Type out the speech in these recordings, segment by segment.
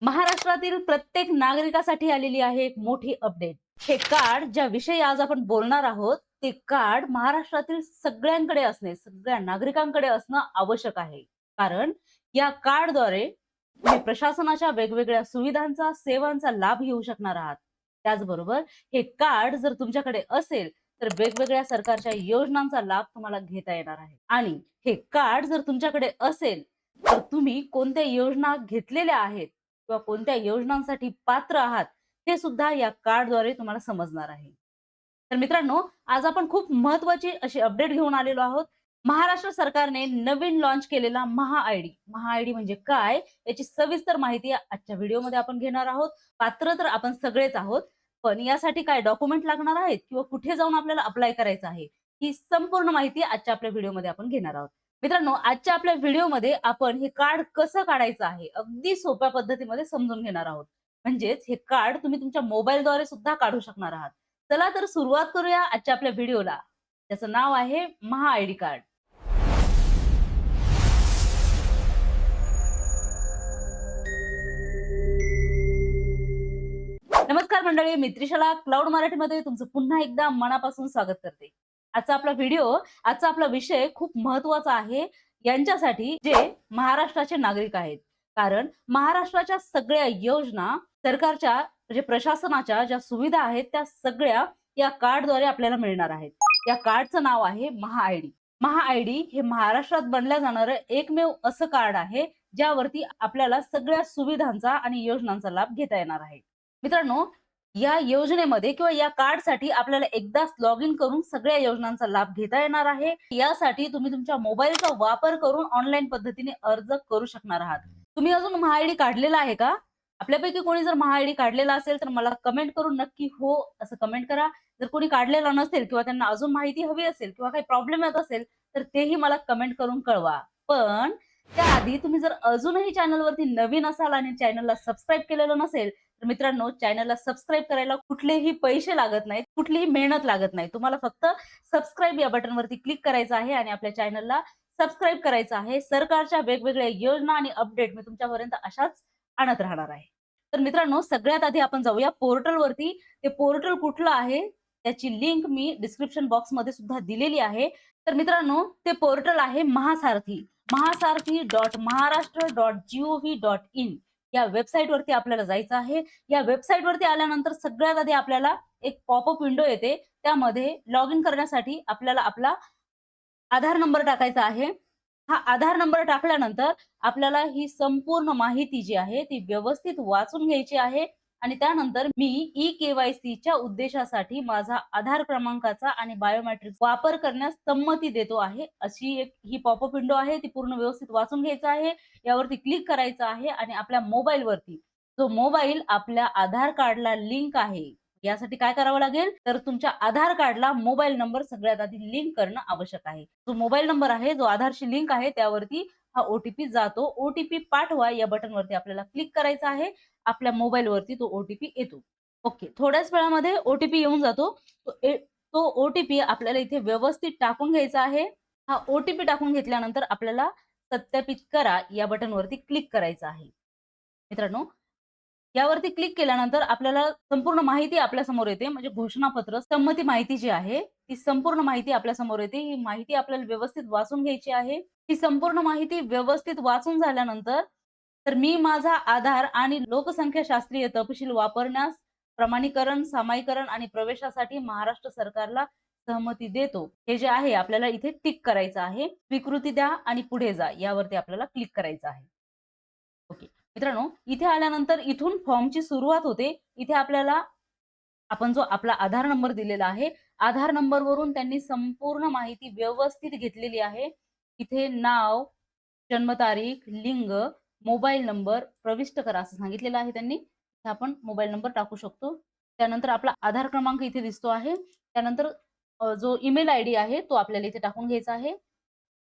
महाराष्ट्रातील प्रत्येक नागरिकासाठी आलेली आहे एक मोठी अपडेट. हे कार्ड ज्या विषयी आज आपण बोलणार आहोत, ते कार्ड महाराष्ट्रातील सगळ्यांकडे असणे, सगळ्या नागरिकांकडे असणं आवश्यक आहे. कारण या कार्डद्वारे तुम्ही प्रशासनाच्या वेगवेगळ्या सुविधांचा, सेवांचा लाभ घेऊ शकणार आहात. त्याचबरोबर हे कार्ड जर तुमच्याकडे असेल, तर वेगवेगळ्या सरकारच्या योजनांचा लाभ तुम्हाला घेता येणार आहे. आणि हे कार्ड जर तुमच्याकडे असेल, तर तुम्ही कोणत्या योजना घेतलेल्या आहेत किंवा कोणत्या योजनांसाठी पात्र आहात, हे सुद्धा या कार्डद्वारे तुम्हाला समजणार आहे. तर मित्रांनो, आज आपण खूप महत्त्वाची अशी अपडेट घेऊन आलेलो आहोत. महाराष्ट्र सरकारने नवीन लॉन्च केलेला महा-आय-डी म्हणजे काय, याची सविस्तर माहिती आजच्या व्हिडिओमध्ये आपण घेणार आहोत. पात्र तर आपण सगळेच आहोत, पण यासाठी काय डॉक्युमेंट लागणार आहेत किंवा कुठे जाऊन आपल्याला अप्लाय करायचं आहे, ही संपूर्ण माहिती आजच्या आपल्या व्हिडिओमध्ये आपण घेणार आहोत. मित्रांनो, आजच्या आपल्या व्हिडिओमध्ये आपण हे कार्ड कसं काढायचं आहे, अगदी सोप्या पद्धतीमध्ये समजून घेणार आहोत. म्हणजेच हे कार्ड तुम्ही तुमच्या मोबाईलद्वारे सुद्धा काढू शकणार आहात. चला तर सुरुवात करूया आजच्या आपल्या व्हिडिओला. त्याचं नाव आहे महा-आय-डी कार्ड. नमस्कार मंडळी, मी त्रिशला क्लाउड मराठीमध्ये तुमचं पुन्हा एकदा मनापासून स्वागत करते. आजचा आपला विषय खूप महत्त्वाचा आहे यांच्यासाठी जे महाराष्ट्राचे नागरिक आहेत. कारण महाराष्ट्राच्या सगळ्या योजना, सरकारच्या म्हणजे प्रशासनाच्या ज्या सुविधा आहेत, त्या सगळ्या या कार्डद्वारे आपल्याला मिळणार आहेत. या कार्डचं नाव आहे महा-आय-डी. महा-आय-डी हे महाराष्ट्रात बनल्या जाणारं एकमेव असं कार्ड आहे, ज्यावरती आपल्याला सगळ्या सुविधांचा आणि योजनांचा लाभ घेता येणार आहे. मित्रांनो, या योजनेमध्ये किंवा या कार्डसाठी आपल्याला एकदाच लॉग इन करून सगळ्या योजनांचा लाभ घेता येणार आहे. यासाठी तुम्ही तुमच्या मोबाईलचा वापर करून ऑनलाईन पद्धतीने अर्ज करू शकणार आहात. तुम्ही अजून महा-आय-डी काढलेला आहे का? आपल्यापैकी कोणी जर महा-आय-डी काढलेला असेल, तर मला कमेंट करून नक्की हो असं कमेंट करा. जर कोणी काढलेला नसेल किंवा त्यांना अजून माहिती हवी असेल किंवा काही प्रॉब्लेम येत असेल, तर तेही मला कमेंट करून कळवा. पण त्याआधी तुम्ही जर अजूनही चॅनलवरती नवीन असाल आणि चॅनलला सबस्क्राईब केलेलं नसेल, तर मित्रांनो, चॅनलला सबस्क्राईब करायला कुठलेही पैसे लागत नाहीत, कुठलीही मेहनत लागत नाही. तुम्हाला फक्त सबस्क्राईब या बटनवरती क्लिक करायचं आहे आणि आपल्या चॅनलला सबस्क्राईब करायचं आहे. सरकारच्या वेगवेगळ्या योजना आणि अपडेट मी तुमच्यापर्यंत अशाच आणत राहणार आहे. तर मित्रांनो, सगळ्यात आधी आपण जाऊया पोर्टलवरती. ते पोर्टल कुठलं आहे, त्याची लिंक मी डिस्क्रिप्शन बॉक्समध्ये सुद्धा दिलेली आहे. तर मित्रांनो, ते पोर्टल आहे महासारथी. महासारथी.महाराष्ट्र.gov.in या वेबसाईटवरती आपल्याला जायचं आहे. या वेबसाईटवरती आल्यानंतर सगळ्यात आधी आपल्याला एक पॉपअप विंडो येते. त्यामध्ये लॉग इन करण्यासाठी आपल्याला आपला आधार नंबर टाकायचा आहे. हा आधार नंबर टाकल्यानंतर आपल्याला ही संपूर्ण माहिती जी आहे ती व्यवस्थित वाचून घ्यायची आहे आणि त्यानंतर मी ई-के-वाय-सीच्या उद्देशासाठी माझा आधार क्रमांकाचा आणि बायोमेट्रिक वापर करण्यास संमती देतो आहे. अशी एक ही पॉपअप विंडो आहे. ती पूर्ण व्यवस्थित वाचून घ्यायचं आहे. यावरती क्लिक करायचं आहे आणि आपल्या मोबाईलवरती जो मोबाईल आपल्या आधार कार्डला लिंक आहे, यासाठी काय करावं लागेल, तर तुमच्या आधार कार्डला मोबाईल नंबर सगळ्यात आधी लिंक करणं आवश्यक आहे. जो मोबाईल नंबर आहे, जो आधारशी लिंक आहे, त्यावरती हा ओ-टी-पी जातो. ओ-टी-पी पाठवा या बटनवरती आपल्याला क्लिक करायचं आहे. आपल्या मोबाईलवरती तो ओ-टी-पी येतो. ओके. थोड्याच वेळामध्ये ओ-टी-पी येऊन जातो. तो ओ-टी-पी आपल्याला इथे व्यवस्थित टाकून घ्यायचा आहे. हा ओ-टी-पी टाकून घेतल्यानंतर आपल्याला सत्यापित करा या बटनवरती क्लिक करायचं आहे. मित्रांनो, यावरती क्लिक केल्यानंतर आपल्याला संपूर्ण माहिती आपल्या समोर येते. म्हणजे घोषणापत्र, संमती माहिती जी आहे, ती संपूर्ण माहिती आपल्या समोर येते. ही माहिती आपल्याला व्यवस्थित वाचून घ्यायची आहे. ही संपूर्ण माहिती व्यवस्थित वाचून झाल्यानंतर तर मी माझा आधार आणि लोकसंख्याशास्त्रीय तपशील वापरण्यास प्रमाणीकरण, सामायिकरण आणि प्रवेशासाठी महाराष्ट्र सरकारला सहमती देतो. हे जे आहे आपल्याला इथे टिक करायचं आहे. स्वीकृती द्या आणि पुढे जा यावरती आपल्याला क्लिक करायचं आहे. ओके. मित्रांनो, इथे आल्यानंतर इथून फॉर्मची सुरुवात होते. इथे आपल्याला आपण जो आपला आधार नंबर दिलेला आहे, आधार नंबरवरून त्यांनी संपूर्ण माहिती व्यवस्थित घेतलेली आहे. इथे नाव, जन्मतारीख, लिंग, मोबाईल नंबर प्रविष्ट करा असं सांगितलेलं आहे त्यांनी. इथे आपण मोबाईल नंबर टाकू शकतो. त्यानंतर आपला आधार क्रमांक इथे दिसतो आहे. त्यानंतर जो ईमेल आयडी आहे तो आपल्याला इथे टाकून घ्यायचा आहे.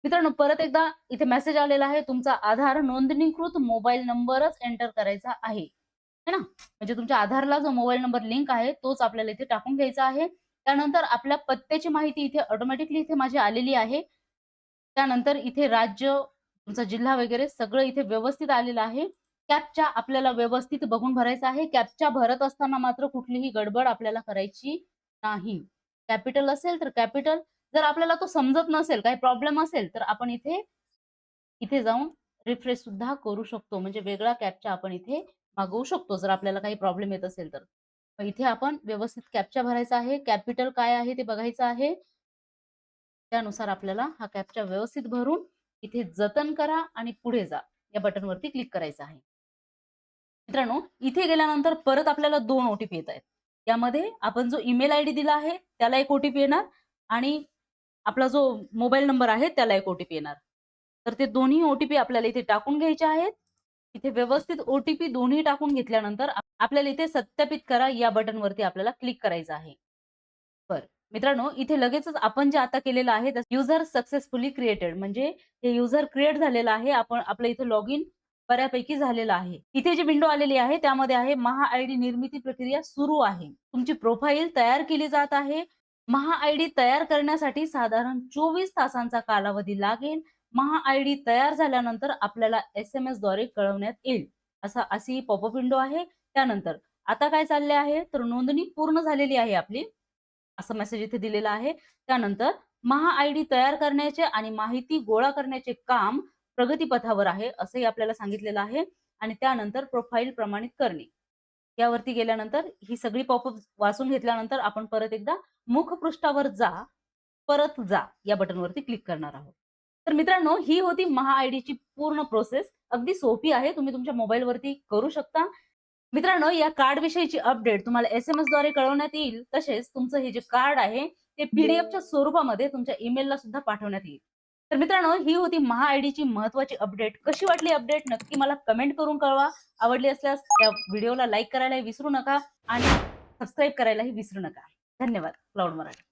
मित्रांनो, परत एकदा इथे मेसेज आलेला आहे, तुमचा आधार नोंदणीकृत मोबाईल नंबरच एंटर करायचा आहे. है ना? म्हणजे तुमच्या आधारला जो मोबाईल नंबर लिंक आहे तोच आपल्याला इथे टाकून घ्यायचा आहे. त्यानंतर आपल्या पत्त्याची माहिती इथे ऑटोमॅटिकली इथे माझी आलेली आहे. त्यानंतर इथे राज्य, तुमचा जिल्हा वगैरे सगळं इथे व्यवस्थित आलेलं आहे. कॅप्चा आपल्याला व्यवस्थित बघून भरायचा आहे. कॅप्चा भरत असताना मात्र कुठलीही गडबड आपल्याला करायची नाही. कॅपिटल असेल तर कॅपिटल, जर आपल्याला तो समजत नसेल, काही प्रॉब्लेम असेल, तर आपण इथे इथे जाऊन रिफ्रेश सुद्धा करू शकतो. म्हणजे वेगळा कॅप्चा आपण इथे मागवू शकतो, जर आपल्याला काही प्रॉब्लेम येत असेल तर. मग इथे आपण व्यवस्थित कॅप्चा भरायचा आहे. कॅपिटल काय आहे ते बघायचं आहे. त्यानुसार आपल्याला हा कॅप्चा व्यवस्थित भरून इथे जतन करा आणि पुढे जा या बटनवरती क्लिक करायचं आहे. मित्रांनो, इथे गेल्यानंतर परत आपल्याला 2 ओ-टी-पी येतायत. यामध्ये आपण जो ईमेल आयडी दिला आहे, त्याला एक ओ-टी-पी येणार आणि आपला जो मोबाईल नंबर आहे, त्याला एक ओ-टी-पी येणार. तर ते दोन्ही ओ-टी-पी आपल्याला इथे टाकून घ्यायचे आहेत. इथे व्यवस्थित ओ-टी-पी दोन्ही टाकून घेतल्यानंतर आपल्याला इथे सत्यापित करा या बटनवरती आपल्याला क्लिक करायचं आहे. बरं. मित्रांनो, इथे लगेचच आपण जे आता केलेलं आहे, युजर सक्सेसफुली क्रिएटेड म्हणजे हे युजर क्रिएट झालेलं आहे. आपण आपलं इथे लॉगिन बऱ्यापैकी झालेलं आहे. इथे जी विंडो आलेली आहे त्यामध्ये आहे महा-आयडी निर्मिती प्रक्रिया सुरू आहे. तुमची प्रोफाईल तयार केली जात आहे. महा-आयडी तयार करण्यासाठी साधारण 24 तासांचा कालावधी लागेल. महा-आयडी तयार झाल्यानंतर आपल्याला एस-एम-एसद्वारे कळवण्यात येईल. अशी पॉपअप विंडो आहे. त्यानंतर आता काय चालले आहे, तर नोंदणी पूर्ण झालेली आहे आपली. असा मेसेज इथे दिलेला आहे. त्यानंतर महा-आयडी तयार करण्याचे आणि माहिती गोळा करण्याचे काम प्रगतीपथावर आहे, असंही आपल्याला सांगितलेलं आहे. आणि त्यानंतर प्रोफाईल प्रमाणित करणे. यावरती गेल्यानंतर ही सगळी पॉपअप वाचून घेतल्यानंतर आपण परत एकदा मुखपृष्ठावर जा, परत जा या बटनवरती क्लिक करणार आहोत. तर मित्रांनो, ही होती महा-आयडीची पूर्ण प्रोसेस. अगदी सोपी आहे. तुम्ही तुमच्या मोबाईलवरती करू शकता. मित्रांनो, या कार्ड विषयीची अपडेट तुम्हाला एस-एम-एसद्वारे कळवण्यात येईल. तसेच तुमचं हे जे कार्ड आहे, ते पी-डी-एफच्या स्वरूपामध्ये तुमच्या ईमेलला सुद्धा पाठवण्यात येईल. तर मित्रांनो, ही होती महा-आयडीची महत्त्वाची अपडेट. कशी वाटली अपडेट नक्की मला कमेंट करून कळवा. आवडली असल्यास या व्हिडिओला लाईक करायलाही विसरू नका आणि सबस्क्राईब करायलाही विसरू नका. धन्यवाद. क्लाउड मराठी.